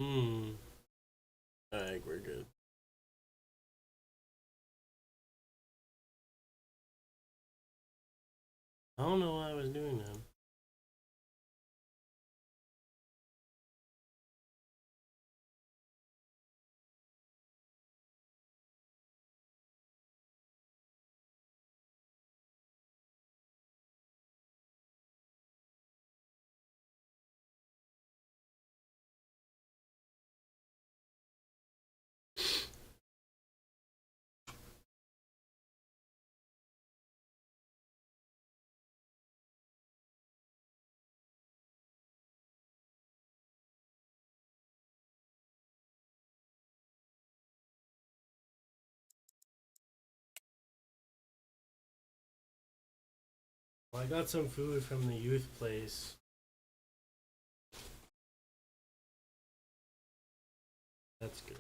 Hmm. I think we're good. I don't know why I was doing that. Well, I got some food from the youth place. That's good.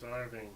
Starving.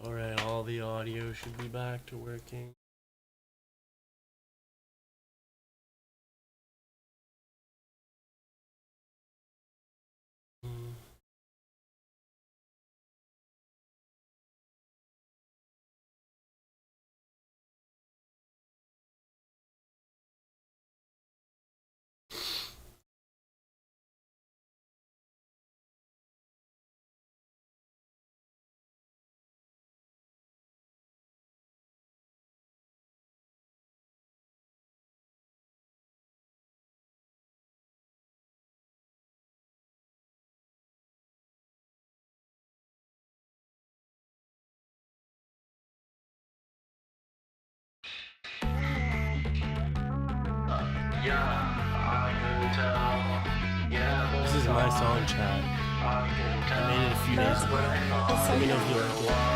Alright, all the audio should be back to working. This is my song, chat. I made it a few days ago. Let me know if you like it.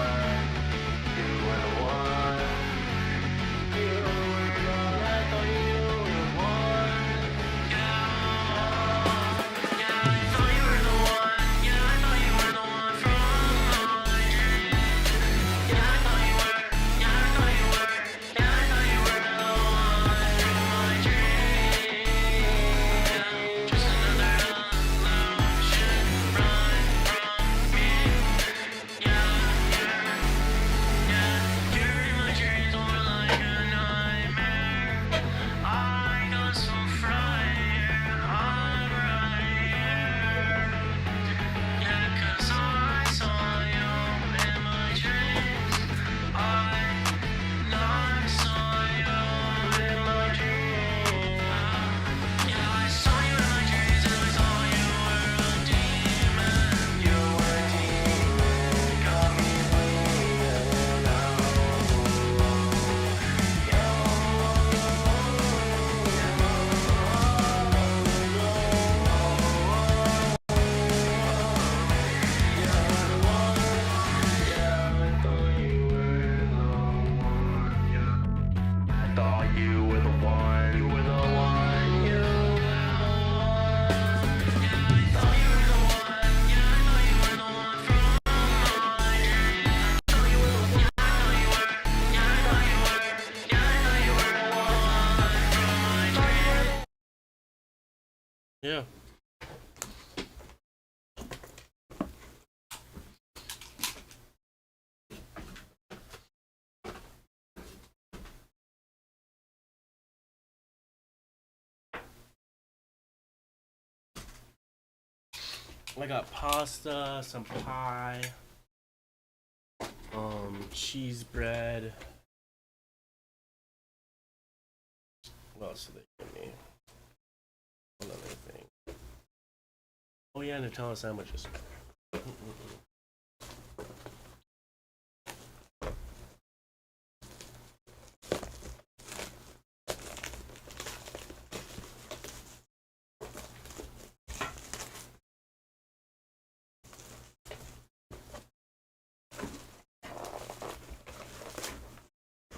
Yeah. I got pasta, some pie, cheese bread. What else did they give me? Another thing. Oh yeah, Nutella sandwiches. I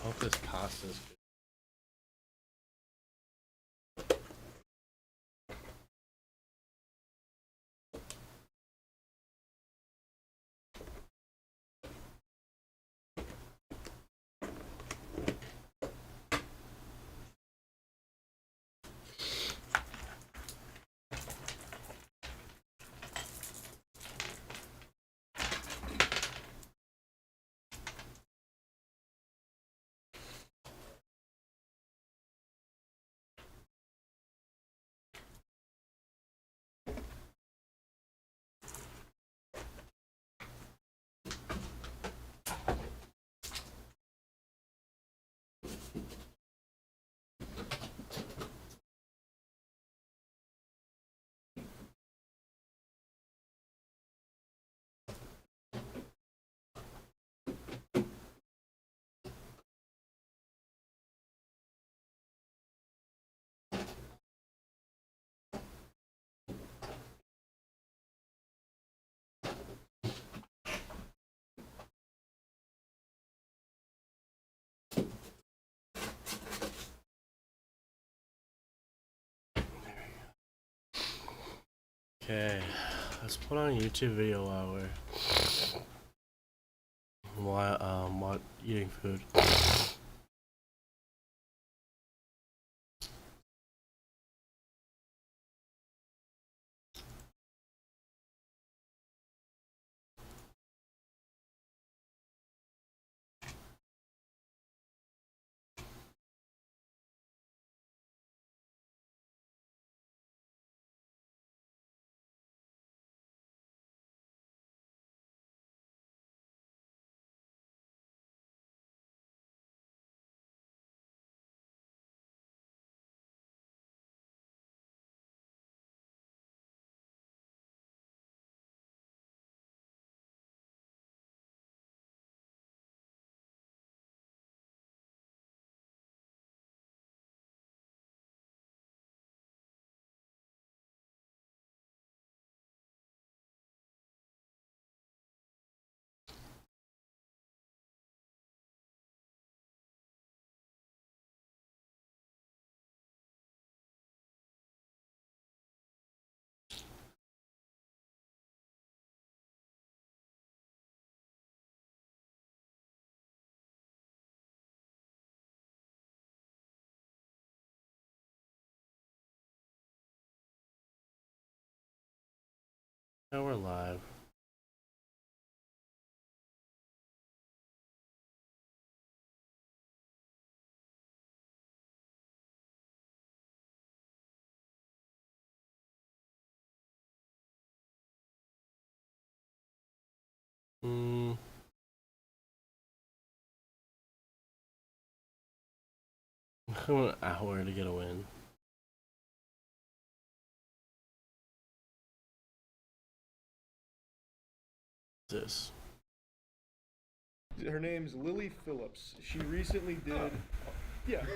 hope this pasta's good. Okay, let's put on a YouTube video while eating food. Now we're live. I want an hour to get a win. This. Her name's Lily Phillips. She recently did, yeah,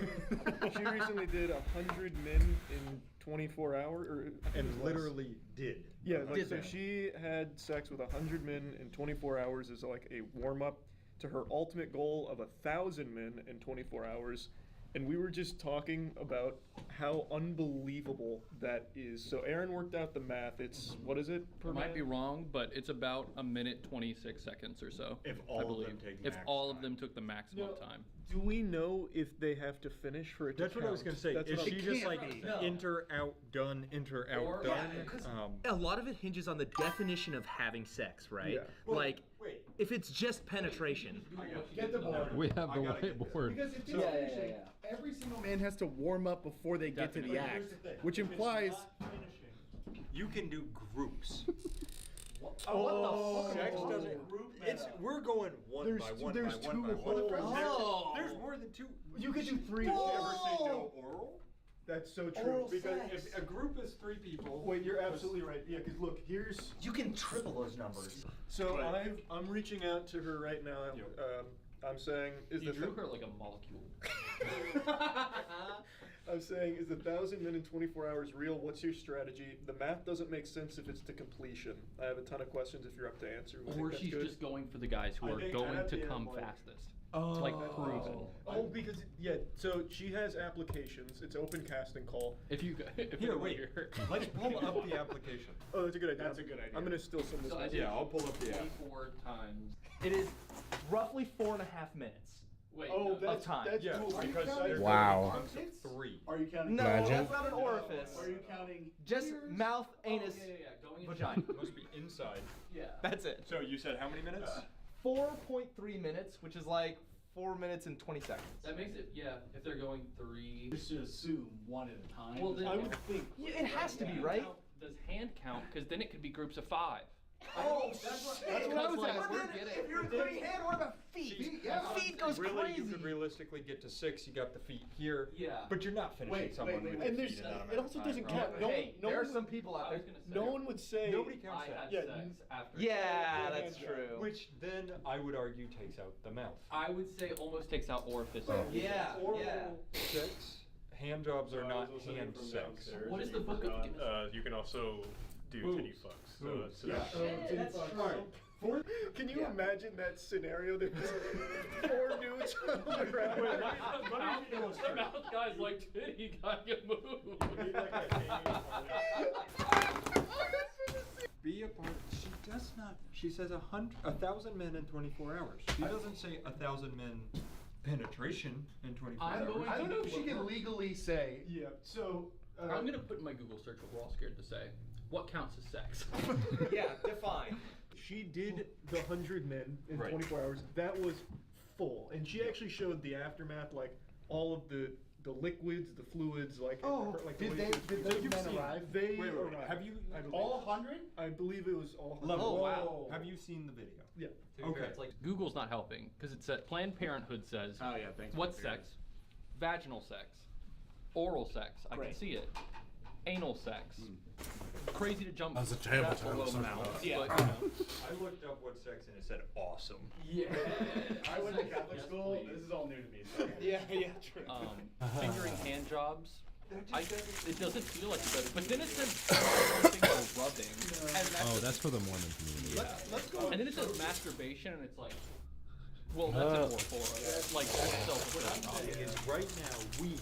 she recently did 100 min in 24 hours, and literally did. Yeah, like so she had sex with 100 min in 24 hours as like a warm up to her ultimate goal of 1,000 min in 24 hours. and we were just talking about how unbelievable that is. So Aaron worked out the math. It's, what is it per I might minute? be wrong, but it's about a minute 26 seconds or so. If I all of believe. them take If max all of time. them took the maximum time. Do we know if they have to finish for it to That's what I was count? gonna say. That's Is what she I'm- just can't like be. No. enter, out, done, enter, out, Or- done? Yeah, 'cause Um, a lot of it hinges on the definition of having sex, right? Yeah. Like, wait. if it's just penetration. Get the board. We have the I gotta get this. whiteboard. Because if it's Yeah, finishing, every single man has to warm up before they get to the Definitely. act, Here's the thing. which If it's implies. not finishing, you can do groups. Oh, Sex doesn't. It's we're going one There's by two- one there's by one two by one. holes. There's more than two. You could do three. Did you ever say no oral? That's so true. Oral Because sex. If a group is 3 people. wait, you're absolutely right. Yeah, because look, here's. You can triple those numbers. So Right. I'm reaching out to her right now. Yep. I'm saying is You the drew her like a molecule. I'm saying is the 1,000 men in 24 hours real? What's your strategy? The math doesn't make sense if it's to completion. I have a ton of questions if you're up to answer. We think Or that's she's good. just going for the guys who I are think going at to the end, come like- fastest. Oh. Like proven. Oh, because yeah. So she has applications. It's open casting call. If you if Here, anyone wait. here- Let's pull up the application. Oh, that's a good idea. That's a good idea. I'm gonna still send this. So I message. did Yeah, I'll pull up the app. 24 times. It is roughly 4.5 minutes. Wait. Oh, no, that's time. That's Yeah, cool. because counting there's Wow. times of 3. Are you counting? No, Imagine. that's not an orifice. Are you counting? Just ears? mouth, Oh, anus, yeah. Going in vagina. It must be inside. Yeah. That's it. So you said how many minutes? 4.3 minutes, which is like 4 minutes and 20 seconds. That makes it, yeah, if they're going 3. Just to assume one at a time. Well, then I would think. Yeah, it has to be, right? Does hand count? Because then it could be groups of 5. Oh, that's what I was But asking. then Get it. if you're including hand, what about feet? Feet goes Really, crazy. you could realistically get to 6. You got the feet here. Yeah. But you're not finishing Wait, someone wait, with wait. And the there's feet in that amount it of also time, doesn't right? count. No, Hey, no there are one some would- people out I there. was gonna say. No one would say. Nobody I counts had that. Yeah, sex after. Yeah, Yeah, that's yeah. true. Which then I would argue takes out the mouth. I would say almost takes out orifice. Yeah, Oral yeah. sex, hand jobs are not hand sex. What is the book of You can also do titty fucks. So Boobs. that's Yeah, that's true. Can you imagine that scenario? There's 4 dudes on the ground. The mouth guy's like, titty gotta move. Be a part. She does not. She says 1,000 men in 24 hours. She doesn't say 1,000 men penetration in 24 I'm hours. going I don't know if she can legally say. Yeah. So. I'm gonna put in my Google search what we're all scared to say. What counts as sex? Yeah, define. She did the 100 men in Right. 24 hours. That was full, and she actually showed the aftermath, like all of the liquids, the fluids, like. Oh, like the did way they? it was- Did So those you've men seen- arrive? They Wait. arrived. Have you? I believe. All 100? I believe it was all. Love 100. it. Oh, wow. Have you seen the video? Yeah. Okay. It's like Google's not helping because it said Planned Parenthood says Oh yeah, thanks. what's sex? Vaginal sex, oral sex. I can Great. see it. Anal sex. Crazy to jump. That's a terrible that time to below start mouth, about. but, Yeah. you know. I looked up what sex and it said awesome. Yeah. I went to Catholic Yes, school. please. This is all new to me. So. Yeah, true. Fingering hand jobs. It doesn't feel like it does, but then it says something about rubbing, and Oh, that's for the Mormon community. Let's go. and then it says masturbation, and it's like, well, that's an or like What I'm self. saying is right now we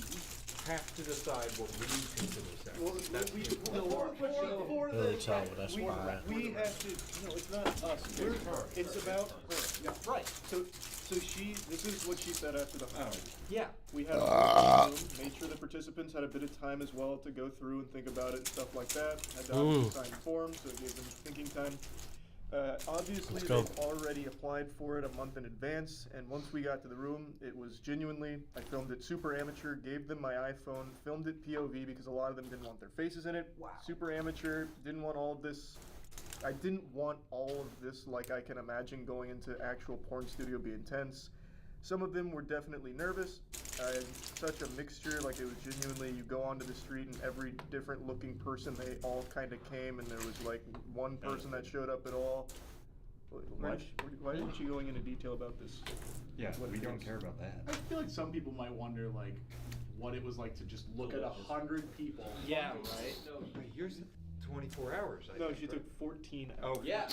have to decide what we consider sex. Well, That's we, the important question. for Really the tell, but that's we, where I'm at. we have to. No, it's not us. It's her. It's about her. Yeah. Right. So she. This is what she said after the. Yeah. We had a room, made sure the participants had a bit of time as well to go through and think about it and stuff like that. Had to obviously sign forms, so it gave them thinking time. Obviously, Let's go. they've already applied for it a month in advance, and once we got to the room, it was genuinely, I filmed it super amateur, gave them my iPhone, filmed it POV because a lot of them didn't want their faces in it. Wow. Super amateur, didn't want all of this. I didn't want all of this, like I can imagine going into actual porn studio be intense. Some of them were definitely nervous. Such a mixture, like it was genuinely, you go onto the street and every different looking person, they all kind of came, and there was like one person that showed up at all. Why isn't she going into detail about this? Yeah, What we it don't is. care about that. I feel like some people might wonder like what it was like to just look at 100 people. Yeah, right. But here's the 24 hours. I No, think, she right? took 14 hours. Oh Yeah.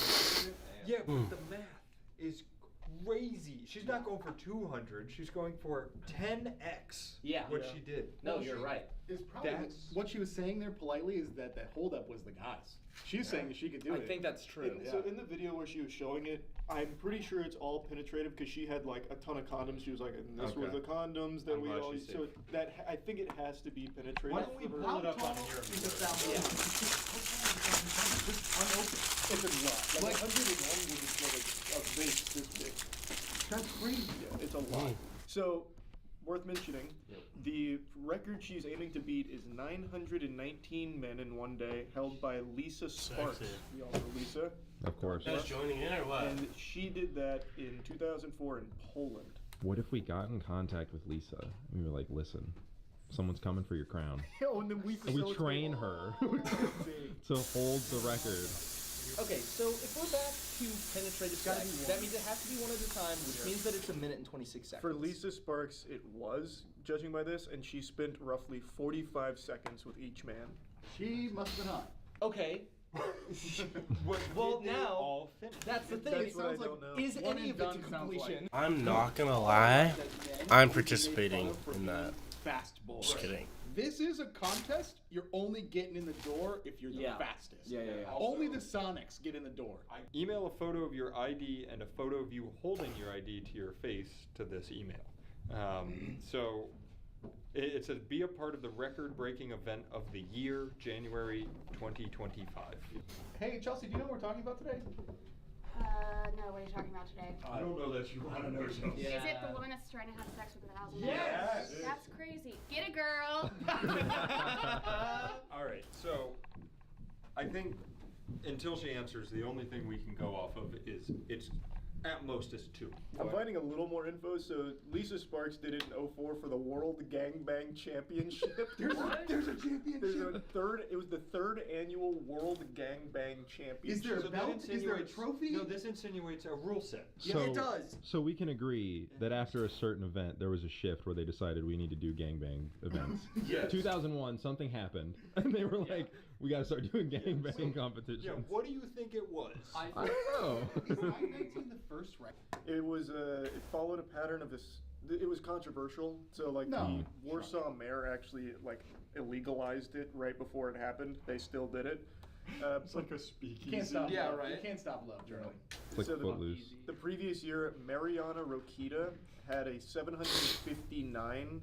Yeah, but the math is crazy. She's not going for 200. She's going for 10x. Yeah. What Yeah. she did. No, you're right. Is probably That's- what she was saying there politely is that the holdup was the guys. She was saying that she could do I it. think that's true. So in the video where she was showing it, I'm pretty sure it's all penetrative because she had like a ton of condoms. She was like, and this was Okay. the condoms that I'm we glad all she's use. So safe. that I think it has to be penetrative. Why don't we for her. pull it up on tall your is 1,000? Yeah. Just unopened. If it's not. Like, Like- 101 would just like a vase this big. That's crazy. Yeah, it's a lot. So, worth mentioning, the record she's aiming to beat is 919 men in one day, held by Lisa Sparks. Sexy. We all know Lisa. Of course. You guys joining in or what? And she did that in 2004 in Poland. What if we got in contact with Lisa? We were like, listen, someone's coming for your crown. Oh, and then we And we facilitate train all- her Insane. to hold the record. Okay, so if we're back to penetrative sex, that means it has to be one at a time, which means that it's a minute and 26 seconds. For Lisa Sparks, it was, judging by this, and she spent roughly 45 seconds with each man. She must have been hot. Okay, What Well, did they now- all finish? that's the thing. That's It what I sounds don't know. like, is One any and of it to done sounds like- completion? I'm not gonna lie. I'm participating in that. Fast boy. Just kidding. This is a contest. You're only getting in the door if you're the Yeah. fastest. Yeah. Only the Sonics get in the door. Email a photo of your ID and a photo of you holding your ID to your face to this email. So it says, be a part of the record-breaking event of the year, January 2025. Hey, Chelsea, do you know what we're talking about today? No, what are you talking about today? I don't know that you want to know, Chelsea. Is it the woman that's trying to have sex with 1,000 men? Yes! That's crazy. Get a girl. All right, so I think until she answers, the only thing we can go off of is it's at most is 2. I'm finding a little more info. So Lisa Sparks did it in 04 for the World Gangbang Championship. There's a championship. There's a third. It was the third annual World Gangbang Championship. Is there a So that belt? Is there a insinuates- trophy? No, this insinuates a rule set. Yeah, it does. So we can agree that after a certain event, there was a shift where they decided we need to do gangbang events. Yes. 2001, something happened, and they were like, we gotta start doing gangbang competitions. Yeah, what do you think it was? I don't know. Is 919 the first record? It was. It followed a pattern of this. It was controversial. So like, No. Warsaw mayor actually like illegalized it right before it happened. They still did it. It's like a speakeasy. Can't stop Yeah, love. right. You can't stop love, Charlie. It's like So Footloose. the previous year, Mariana Rokita had a 759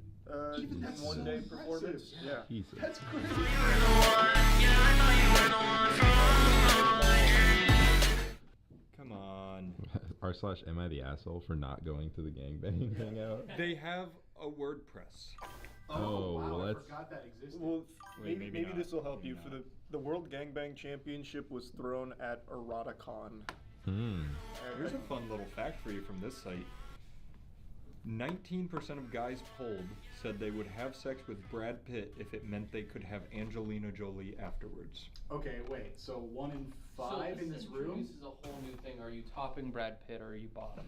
Even that's in one so day impressive. performance. Yeah. Jesus. That's crazy. Come on. R/am I the asshole for not going to the gangbang hangout? They have a WordPress. Oh, wow, well, I that's- forgot that existed. Well, Wait, maybe, maybe not. this will help Maybe you. For the World Gangbang Championship was thrown at RECON. Here's a fun little fact for you from this site. 19% of guys polled said they would have sex with Brad Pitt if it meant they could have Angelina Jolie afterwards. Okay, wait. So 1 in 5 in this room? This is a whole new thing. Are you topping Brad Pitt or are you bottom?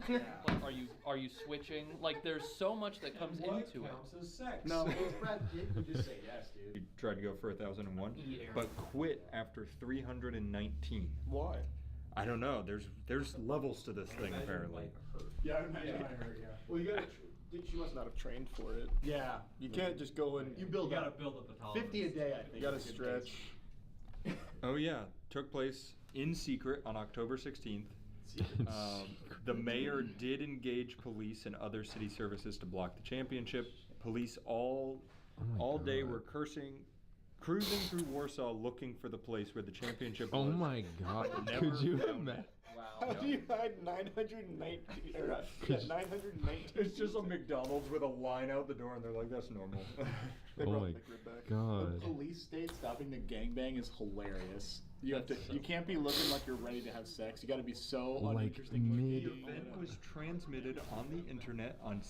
Like, are you switching? Like, there's so much that comes into it. as sex? No, if it's Brad Pitt, you just say yes, dude. You tried to go for 1,001, Yeah. but quit after 319. Why? I don't know. There's levels to this thing apparently. Yeah, I imagine I heard, yeah. Well, you gotta. She must not have trained for it. Yeah. You can't just go and. You build up. build up the tolerance. 50 a day, I think. You gotta is a good stretch. pace. Oh yeah, took place in secret on October 16th. The mayor did engage police and other city services to block the championship. Police all day God. were cruising through Warsaw looking for the place where the championship Oh was. my god. Never Could you found imagine? How do you hide 919? Yeah, 919. It's just a McDonald's with a line out the door, and they're like, "That's normal." They Oh brought my the grid back. The god. police state stopping the gangbang is hilarious. You have to. You can't be looking like you're ready to have sex. You got to be so Like uninteresting. mid- The event was transmitted on the internet on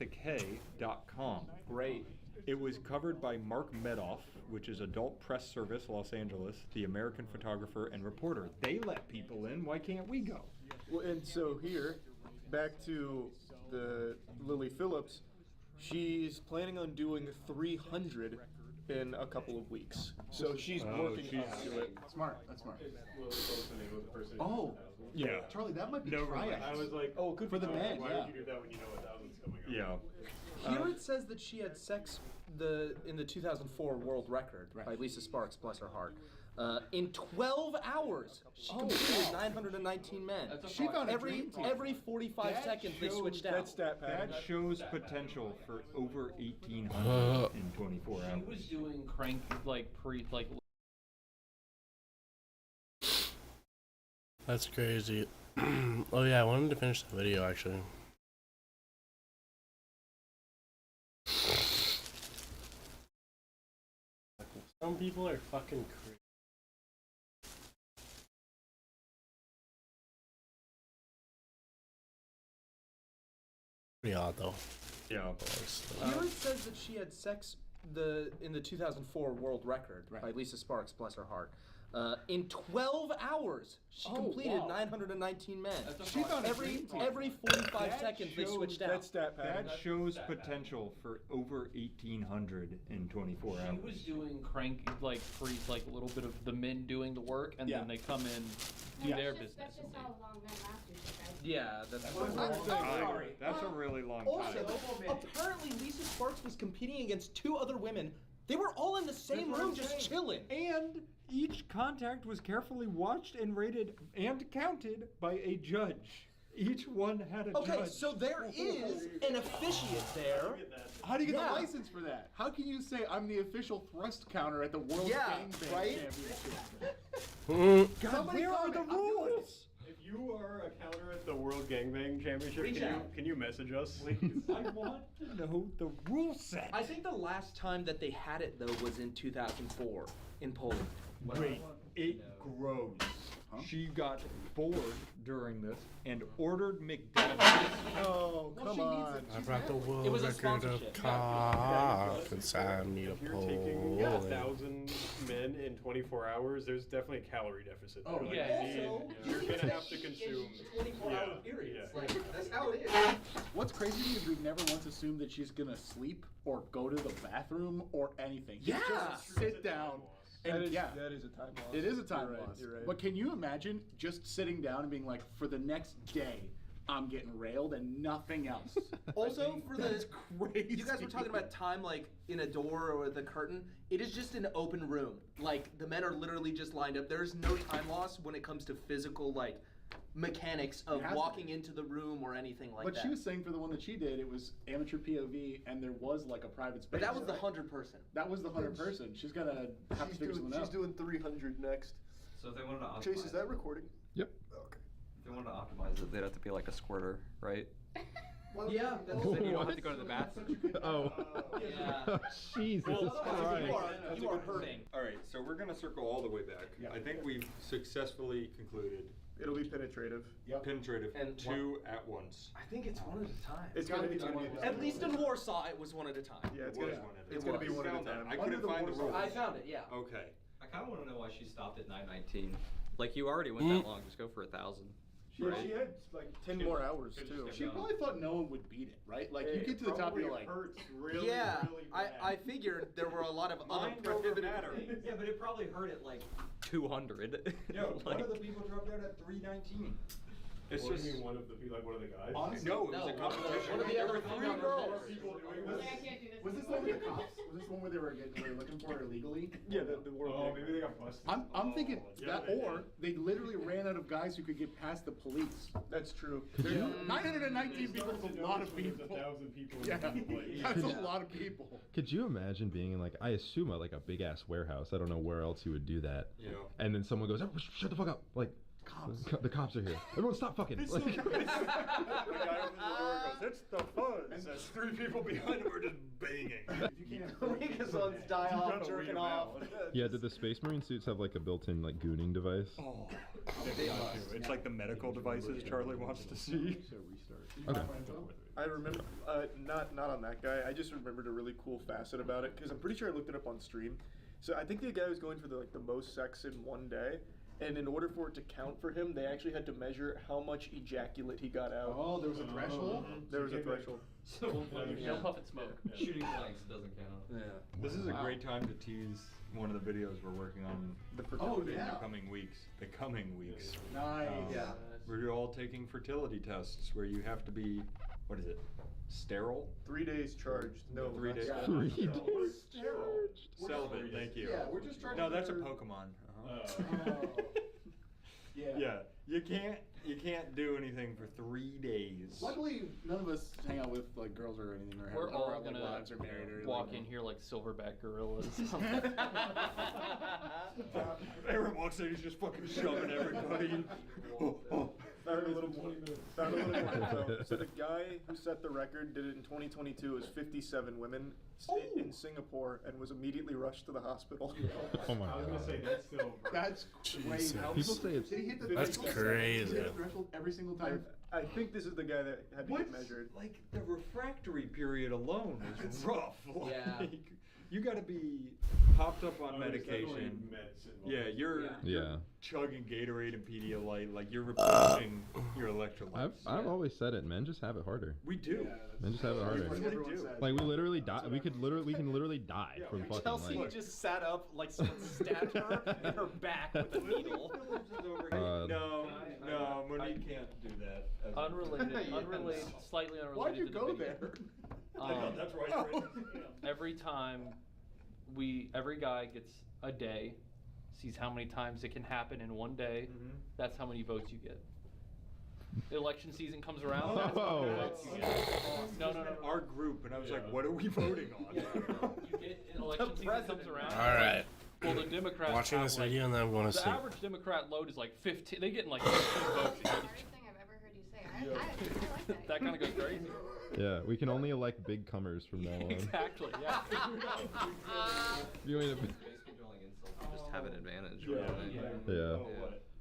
sexrecord.com. Great. It was covered by Mark Medoff, which is Adult Press Service, Los Angeles, the American photographer and reporter. They let people in. Why can't we go? Well, and so here, back to the Lily Phillips, she's planning on doing 300 in a couple of weeks. So she's working up to it. Smart. That's smart. Well, it's also the name of the person. Oh. Yeah. Charlie, that might be No, tryouts. I was like, Oh, good for the men. why Yeah. would you do that when you know 1,000's coming up? Yeah. Here it says that she had sex in the 2004 world record by Lisa Sparks, bless her heart. In 12 hours, she completed 919 men. She found a dream team. Every 45 seconds they switched out. That's stat pad. That shows potential for over 1,800 in 24 hours. She was doing crank like That's crazy. Oh yeah, I wanted to finish the video actually. Some people are fucking crazy. Pretty odd though. Yeah. Here it says that she had sex in the 2004 world record by Lisa Sparks, bless her heart. In 12 hours, she completed 919 men. She found every 45 seconds they switched out. That's stat pad. That shows potential for over 1,800 in 24 hours. She was doing crank like a little bit of the men doing the work, and then they come in, do No, their that's business. just how long men last usually, guys. Yeah, that's Sorry. That's a really long time. Also, apparently Lisa Sparks was competing against 2 other women. They were all in the same room just chilling. And each contact was carefully watched and rated and counted by a judge. Each one had a judge. Okay, so there is an officiant there. How do you get Yeah. the license for that? How can you say I'm the official thrust counter at the World Gangbang right? Championship? God, where are the rules? If you are a counter at the World Gangbang Championship, Reach out. can you message us? I want to know the rule set. I think the last time that they had it though was in 2004 in Poland. Wait, it grows. She got bored during this and ordered McDonald's. Oh, come on. I brought the world It was a record of sponsorship. cock inside me to If you're taking Poland. 1,000 men in 24 hours, there's definitely a calorie deficit. Oh, there. Like, yeah. you need- Also, you're gonna have to consume. 24-hour periods. Yeah. Like, that's how it is. What's crazy to me is we've never once assumed that she's gonna sleep or go to the bathroom or anything. Yeah. Just sit down. That And is, yeah, that is a time loss. it is a time You're right, loss. You're right. But can you imagine just sitting down and being like, for the next day, I'm getting railed and nothing else? Also, for That's the crazy. you guys were talking about time like in a door or with a curtain. It is just an open room. Like the men are literally just lined up. There's no time loss when it comes to physical like mechanics of It has to walking be. into the room or anything like But that. she was saying for the one that she did, it was amateur POV and there was like a private space. but that was the right? 100 person. That was the 100 person. She's gonna have to figure something out. She's doing 300 next. So if they wanted to optimize Chase, is that recording? Yep. Okay. if they wanted to optimize it, they'd have to be like a squirter, right? Yeah, that's Then you don't have to go to the bathroom. Oh. Yeah. Jesus Christ. You are hurting. All right, so we're gonna circle all the way back. Yeah. I think we've successfully concluded It'll be penetrative. penetrative And 2 at once. I think it's one at a time. It's gonna be At least in Warsaw, it was one at a time. Yeah, it's It was gonna, one at a it's time. gonna be one at a Found that. time. I couldn't find the rules. I found it. Yeah. Okay. I kind of want to know why she stopped at 919. Like you already went that long, just go for 1,000. She had like 10 more hours too. She probably thought no one would beat it, right? Like you get to the top, you're like, hurts really, Yeah, really I bad. figured there were a lot of other Mind over prohibitive matter. things. Yeah, but it probably hurt at like 200. Yo, one Like- of the people dropped out at 319. It's What do just you mean one of the people, like one of the guys? honestly, no, it was No, a competition. one of the other There were three girls. girls. People doing Was this? I can't do this. was this the one with the cops? Was this the one where they were looking for her illegally? Yeah, the world. Oh, maybe they got busted. I'm thinking Yeah, that, they or did. they literally ran out of guys who could get past the police. That's true. There's you- 919 people is a lot of people. There's 1,000 people in Yeah, one place. that's a lot of people. Could you imagine being in like, I assume like a big ass warehouse. I don't know where else you would do that. Yeah. And then someone goes, oh, shut the fuck up. Like, the cops are here. Everyone stop fucking. Like, The guy over the door goes, "It's the fuzz." And there's 3 people behind him are just banging. Rigazone's die You off, gotta jerking weed 'em off. out. yeah, did the Space Marine suits have like a built-in like gooning device? Oh, they got to. It's like the medical devices Charlie wants to see. Okay. I remember, not on that guy. I just remembered a really cool facet about it because I'm pretty sure I looked it up on stream. So I think the guy was going for the most sex in one day, And in order for it to count for him, they actually had to measure how much ejaculate he got out. Oh, there was a threshold? There was a threshold. So no puff and smoke. Shooting blanks doesn't count. Yeah. This is a great time to tease one of the videos we're working on Oh, in yeah. the coming weeks. Nice. Yeah. We're all taking fertility tests where you have to be, what is it, sterile? 3 days charged. No, 3 days. Yeah. 3 days. Celibate, thank you. Yeah, we're just trying No, to that's a figure- Pokemon. Oh. Yeah. Yeah, you can't do anything for 3 days. Luckily, none of us hang out with like girls or anything. Or We're have, all or, like, gonna wives or married or walk like, in here like silverback gorillas. Everyone walks in, he's just fucking shoving everybody. Found a little more info. So the guy who set the record did it in 2022. It was 57 women in Singapore and was immediately rushed to the hospital. Oh my I was god. gonna say that's still. That's crazy. People say it's Did he hit the That's threshold? crazy. Did he hit the threshold every single time? I think this is the guy that had to get measured. Like the refractory period alone is rough. Yeah. Like, you got to be hopped up on medication. Yeah, you're Yeah. chugging Gatorade and Pedialyte, like you're replenishing your electrolytes. I've always said it. Men just have it harder. We do. Men just have it harder. What do we do? Like we literally die. We can literally die from fucking Chelsea like. just sat up like someone stabbed her in her back with a needle. No, Monique can't do that. Unrelated, slightly unrelated. Why'd you to the go video. there? That's right. Every time every guy gets a day, sees how many times it can happen in one day. That's how many votes you get. Election season comes around. That's how many votes you get. No. Our group, and I was like, what are we voting on? You get election season comes around. All right. Well, the Democrats Watching have, this like, video and I want to the see. average Democrat load is like 15. They get like 15 votes. Hardest thing I've ever heard you say. I like that. That kind of goes crazy. Yeah, we can only elect big comers from now on. Exactly. Yeah. You mean Basically drawing insults. You just have an advantage. Yeah.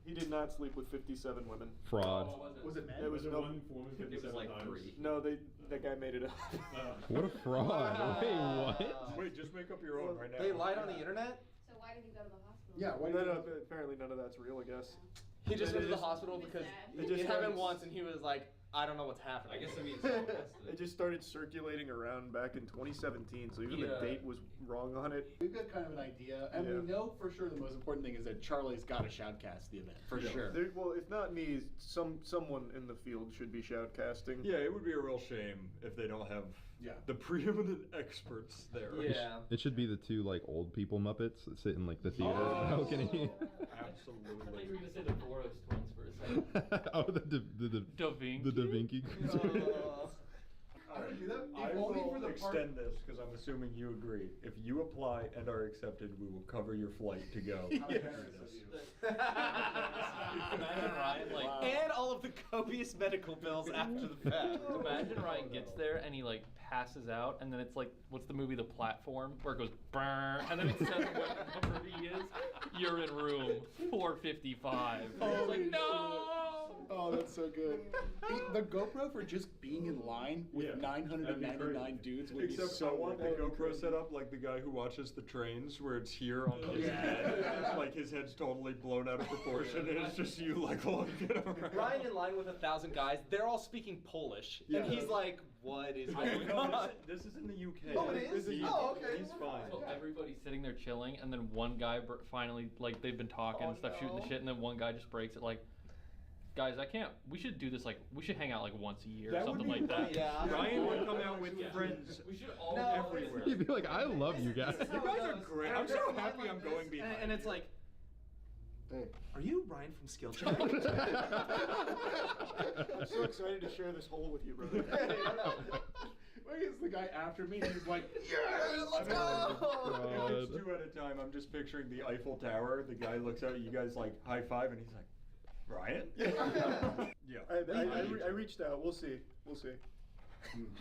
He did not sleep with 57 women. Fraud. Was it men? It was no. It was like 3. No, that guy made it up. What a fraud. Wait, what? Wait, just make up your own right now. They lied on the internet? So why did he go to the hospital? Yeah. Why No, did apparently none of that's real, I guess. He just They went to the just- hospital because They it just happened started- once and he was like, I don't know what's happening. I guess it means someone has to. It just started circulating around back in 2017, so even Yeah. the date was wrong on it. We've got kind of an idea, and we Yeah. know for sure the most important thing is that Charlie's got to shoutcast the event. For sure. Well, if not me, someone in the field should be shoutcasting. Yeah, it would be a real shame if they don't have the preeminent experts there. Yeah. It should be the two like old people Muppets that sit in like the theater balcony. I thought you were Absolutely. gonna say the Boros twins for a second. Oh, the Da Vinci. Da Vinci. I would do that. I If only will for the part. extend this because I'm assuming you agree. If you apply and are accepted, we will cover your flight to go. How generous of you. Imagine Ryan like. And all of the copious medical bills after the fact. Imagine Ryan gets there and he like passes out, and then it's like, what's the movie The Platform, where it goes brrr, and then it says what number he is. You're in room 455. It's like, no. Oh, that's so good. The GoPro for just being in line with 999 dudes would be Except so I want the worth it. GoPro set up like the guy who watches the trains, where it's here on his head, like his head's totally blown out of proportion, and it's just you like looking around. Ryan in line with 1,000 guys, they're all speaking Polish. And he's like, what is going on? This is in the UK. Oh, it is? Oh, okay. He's fine. So everybody's sitting there chilling, and then one guy finally, like, they've been talking and stuff, shooting the shit, and then one guy just breaks it like, guys, I can't. We should do this like. We should hang out like once a year or something like that. Yeah. Ryan would come out with friends. We should all everywhere. You'd be like, I love you guys. You guys are great. I'm so happy I'm going behind. And it's like, Hey. are you Ryan from Skill Check? I'm so excited to share this hole with you, brother. Wait, it's the guy after me. He's like, yes, let's go! If it's two at a time, I'm just picturing the Eiffel Tower. The guy looks out, you guys like high five, and he's like, Ryan? Yeah. I reached out. We'll see.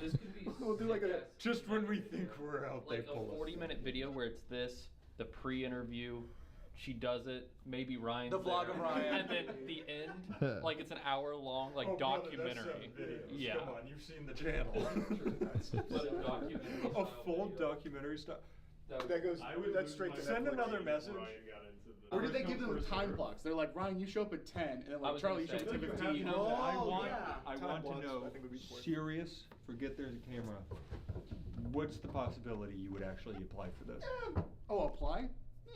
This could be. We'll do like a. Just when we think we're out, they like pull a us. 40-minute video where it's this, the pre-interview, she does it, maybe Ryan's The vlog there, of Ryan. and then the end, like it's an hour-long like Oh, brother, that's documentary. 7 videos. Yeah. Come on, you've seen the channel. But a documentary A style full video. documentary stuff. That goes. That's straight to Send Netflix. another message. Or did they give them time blocks? They're like, Ryan, you show up at 10, and then I like, was Charlie, you gonna show up say, at you 15. I want, yeah. I Time want blocks, to know, I think would be important. serious, forget there's a camera. What's the possibility you would actually apply for this? Oh, apply?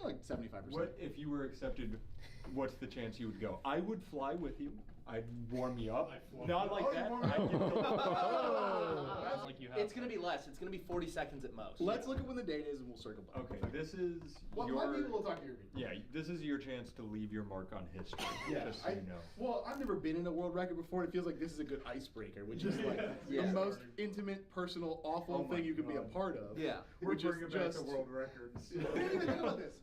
Like 75%. What if you were accepted? What's the chance you would go? I would fly with you. I'd warm you up. Not like that. I'd give you Like you have It's gonna be less. It's gonna be 40 seconds at most. Let's look at when the date is, and we'll circle back. Okay, this is Well, your. my people will talk to your people. Yeah, this is your chance to leave your mark on history. Yeah, just so you know. Well, I've never been in a world record before, and it feels like this is a good icebreaker, which is like the most intimate, personal, awful thing you can be a part of. Yeah. We're Which is bringing back just the world records. Don't even think about this.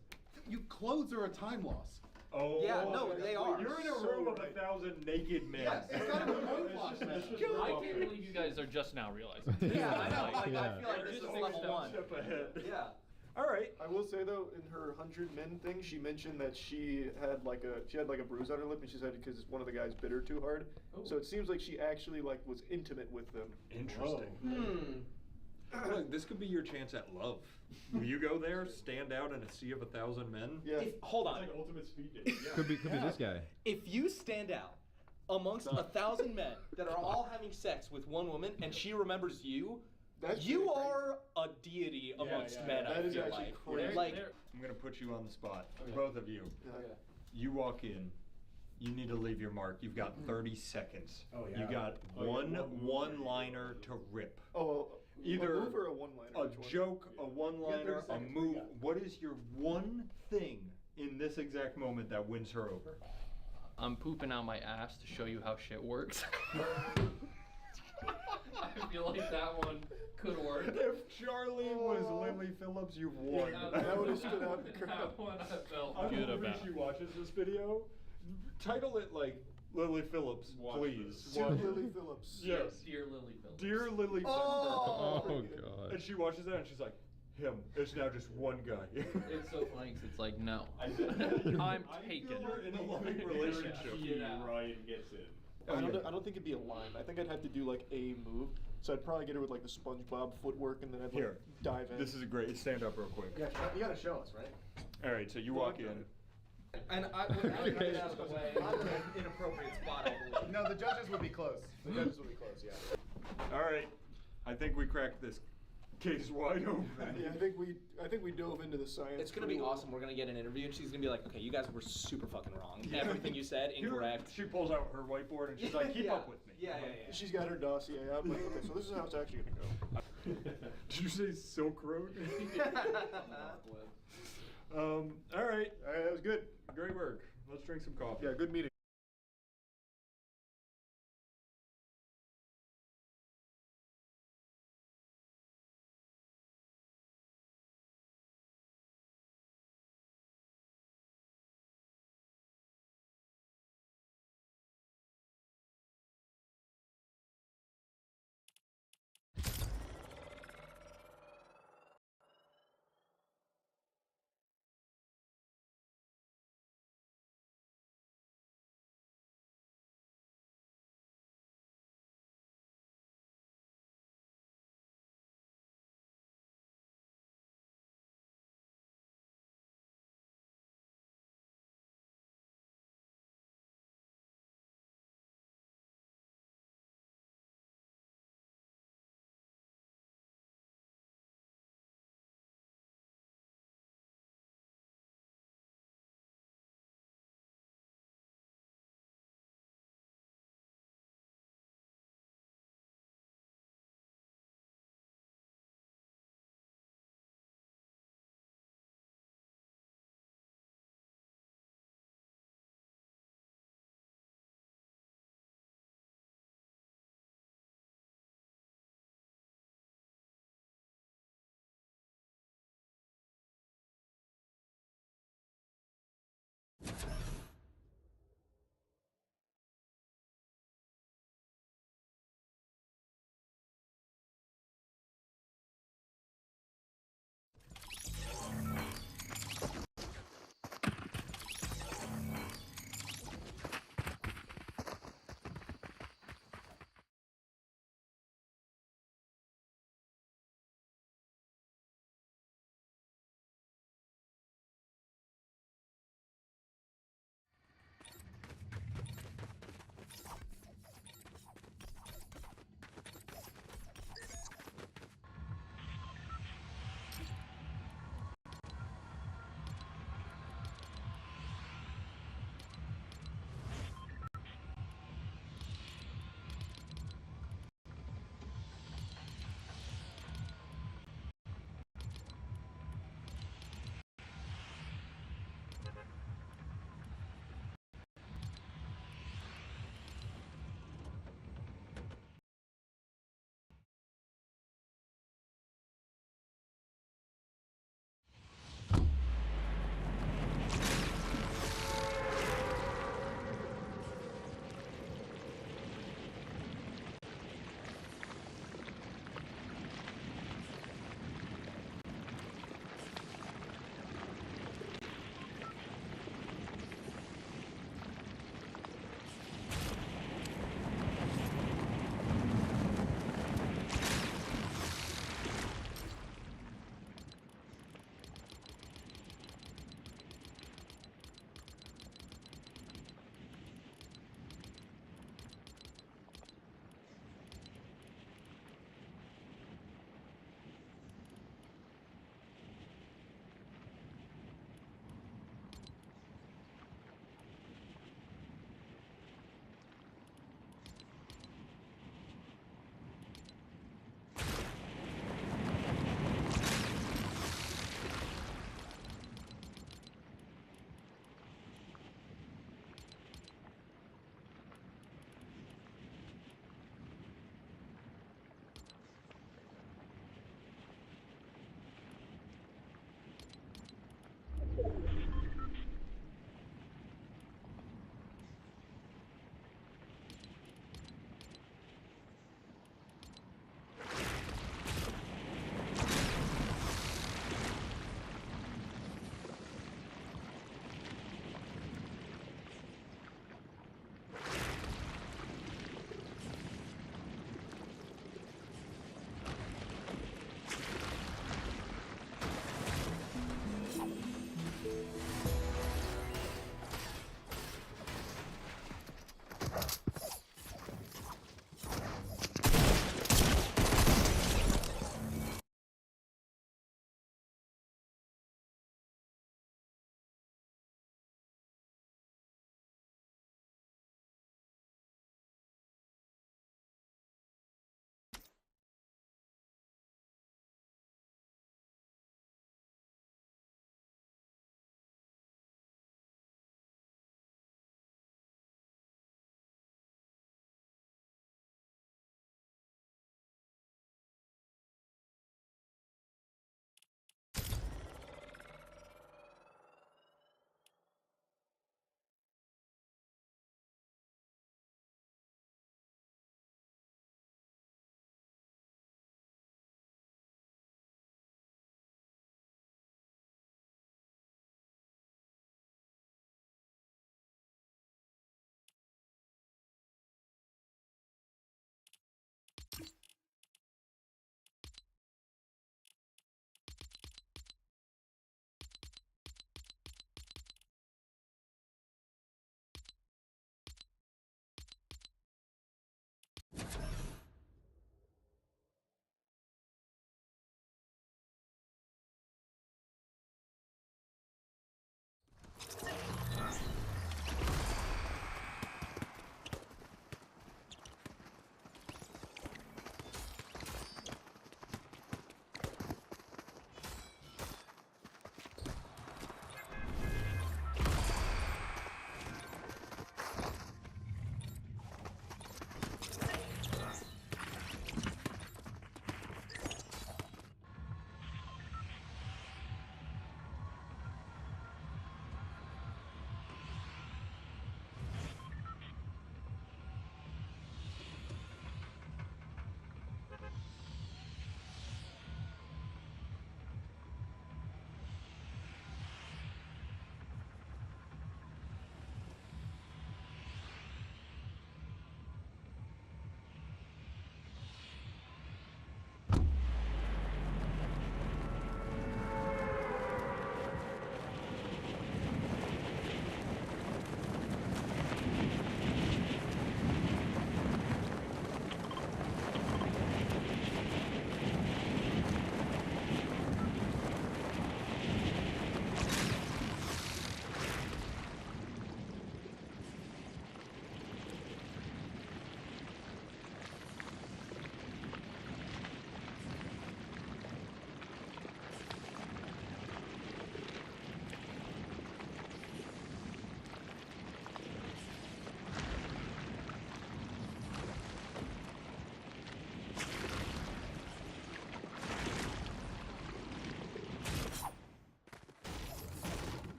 Clothes are a time loss. Oh. Yeah, no, they are. You're in a room of 1,000 naked men. Yes, it's gotta be loincloth, man. I can't believe you guys are just now realizing. Yeah, I know. Like, Yeah. I feel like this is Just level step one. ahead. Yeah. All right. I will say though, in her 100 men thing, she mentioned that she had like a bruise on her lip, and she said because one of the guys bit her too hard. So it seems like she actually like was intimate with them. Interesting. Look, this could be your chance at love. Will you go there, stand out in a sea of 1,000 men? Yeah. Hold on. It's like ultimate speed date. Yeah. Could be this guy. If you stand out amongst 1,000 men that are all having sex with one woman, and she remembers you, That's you pretty are a deity amongst men. That I is feel actually like. crazy. Like, I'm going to put you on the spot, both of you. Yeah. You walk in. You need to leave your mark. You've got 30 seconds. Oh, yeah. You got one-liner to rip. Oh, Either a move or a one-liner? A Which one? joke, a one-liner, a 30 seconds, move. yeah. What is your one thing in this exact moment that wins her over? I'm pooping out my ass to show you how shit works. I feel like that one could work. If Charlie was Lily Phillips, you've won. That would've stood out. That one I felt I'm good hoping about. she watches this video. Title it like Lily Phillips, please. To Lily Phillips. Yes. Dear Lily Phillips. Dear Lily Phillips. Oh god. And she watches that and she's like, him. It's now just one guy. It's so funny 'cause it's like, no. I'm taken. You're in a loving relationship. Yeah. Ryan gets it. I don't think it'd be a line. I think I'd have to do like a move. So I'd probably get her with like the SpongeBob footwork, and then I'd like Here. dive in. This is a great. Stand up real quick. Yeah, you gotta show us, right? All right, so you walk in. and I would get out of the way. I'm in an inappropriate spot, I believe. No, the judges would be close. The judges would be close, yeah. All right, I think we cracked this case wide open. Yeah, I think we dove into the science. It's gonna be awesome. We're gonna get an interview, and she's gonna be like, "Okay, you guys were super fucking wrong. Everything you said, incorrect." She pulls out her whiteboard and she's like, "Keep Yeah. up with me." Yeah. She's got her dossier out. Like, okay, so this is how it's actually gonna go. Did you say Silk Road? All right. All right, that was good. Great work. Let's drink some coffee. Yeah, good meeting.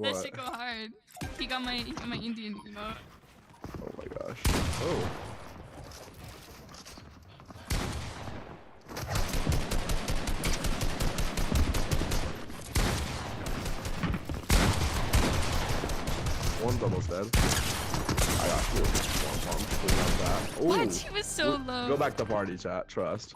That shit go hard. He got my Indian emote. Oh my gosh. Oh. One's almost dead. I got you. What? He was so low. Go back to party chat, trust.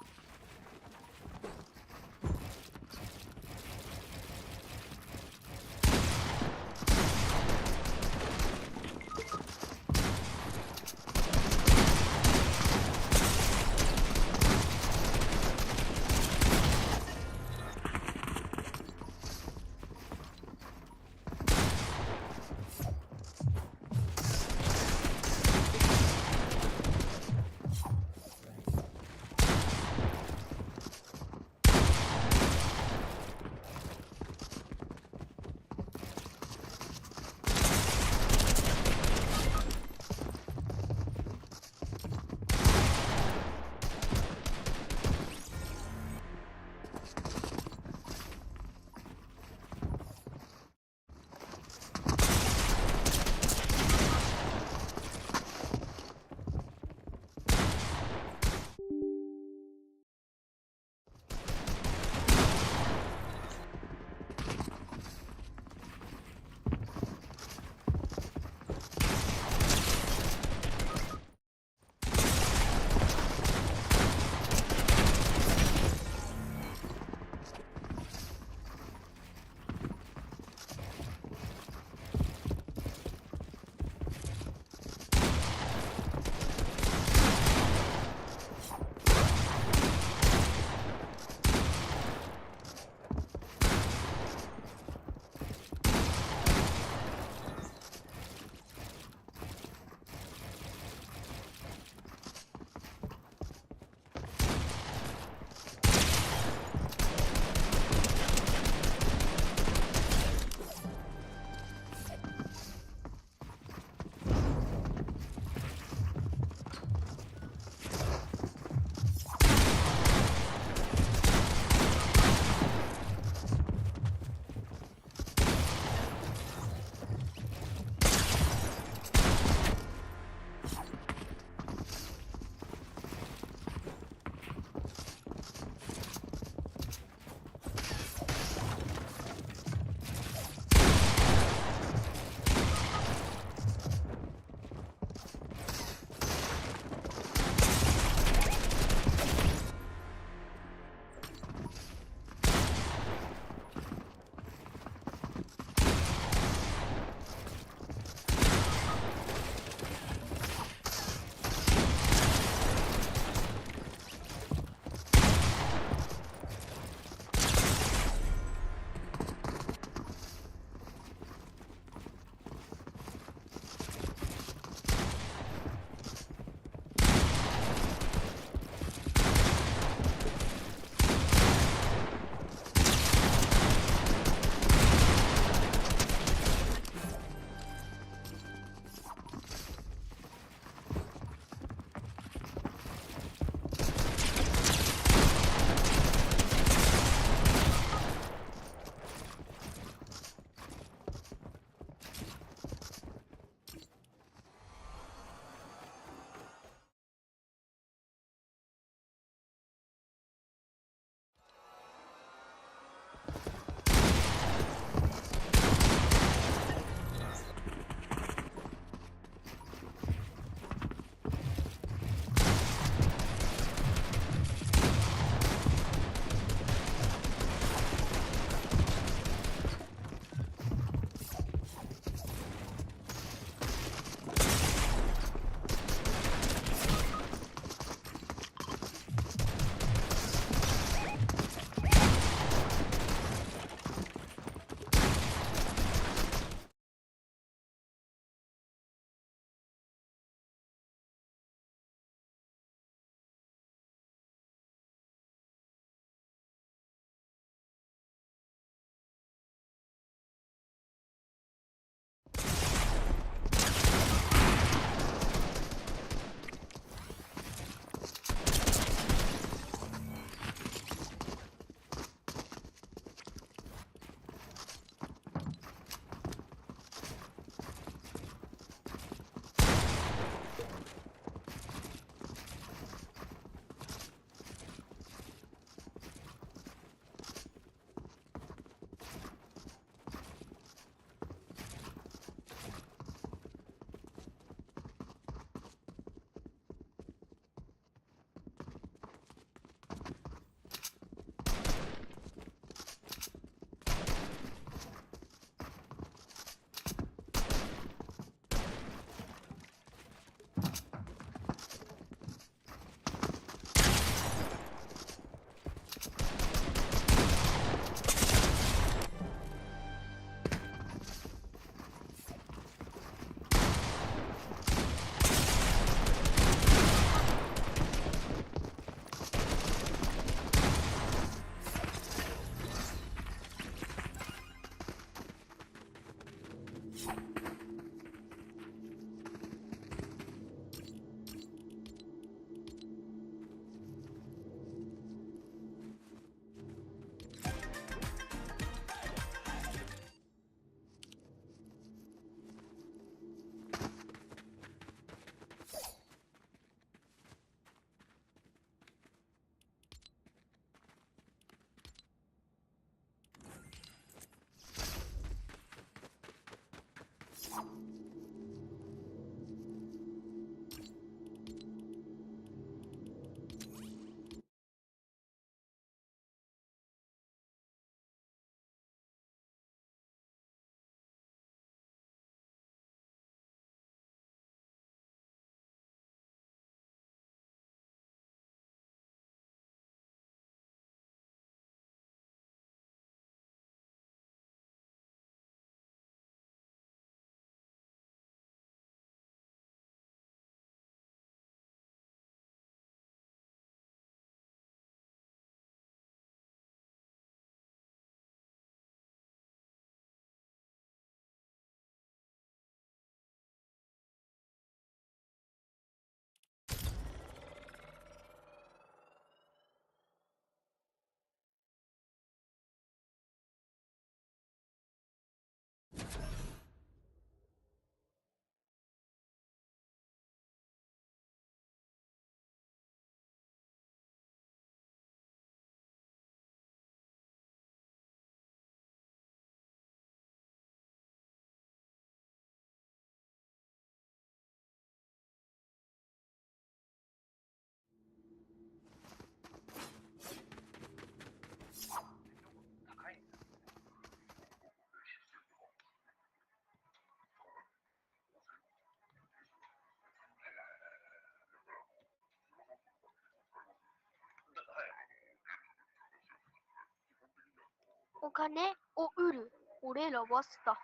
お金を売る。俺らはスタ。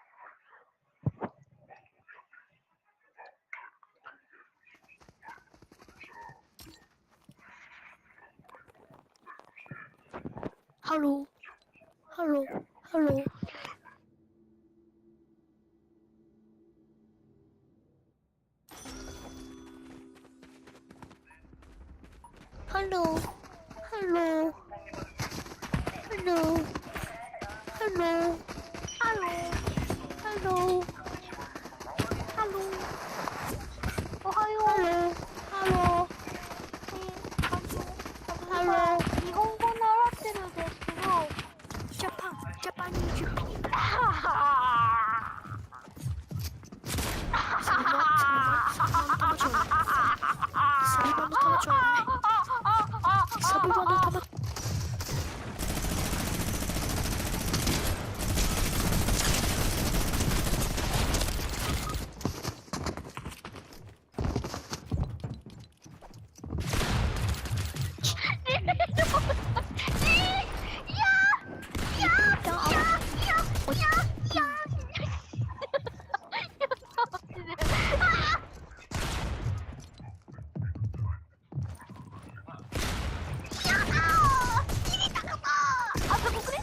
ハロー。ハロー。ハロー。Hello. Hello. Hello. Hello. Hello. Hello. Hello. おはよう。Hello. Hello. 日本語習ってるんですけど、ジャパニーズ。サビバの玉ちょうだい。サビバの玉。あそこくれ